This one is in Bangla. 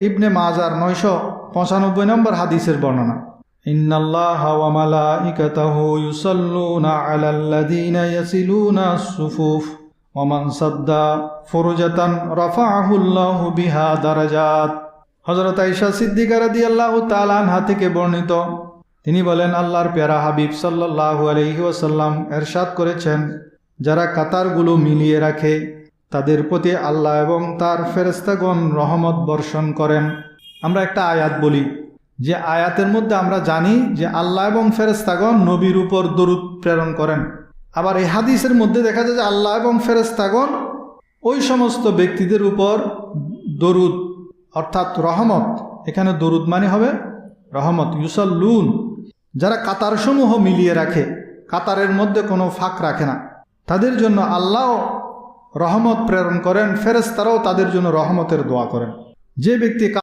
ইবনে মাজার 995 নম্বর হাদিসের বর্ণনা, ইন্নাল্লাহা ওয়া মালাইকাতাহু ইউসাল্লুনা আলাল্লাযীনা ইয়াসিলুনা আস-সুফুফ ওয়া মান সাদ্দা ফুরজাতান রাফাআহুল্লাহু বিহা দারাজাত। হযরত আয়েশা সিদ্দিকা রাদিয়াল্লাহু তাআলা আনহা থেকে বর্ণিত, তিনি বলেন, আল্লাহর প্যারা হাবিব সাল্লাল্লাহু আলাইহি ওয়াসাল্লাম এরশাদ করেছেন, যারা কাতারগুলো মিলিয়ে রাখে তাদের প্রতি আল্লাহ এবং তার ফেরেশতাগণ রহমত বর্ষণ করেন। আমরা একটা আয়াত বলি, যে আয়াতের মধ্যে আমরা জানি যে আল্লাহ এবং ফেরেশতাগণ নবীর উপর দরুদ প্রেরণ করেন। আবার এই হাদিসের মধ্যে দেখা যায় যে আল্লাহ এবং ফেরেশতাগণ ওই সমস্ত ব্যক্তিদের উপর দরুদ অর্থাৎ রহমত, এখানে দরুদ মানে হবে রহমত, ইউসাল্লুন, যারা কাতারসমূহ মিলিয়ে রাখে, কাতারের মধ্যে কোনো ফাঁক রাখে না, তাদের জন্য আল্লাহ রহমত প্রেরণ করেন, ফেরেশতারাও তাদের জন্য রহমতের দোয়া করেন। যে ব্যক্তি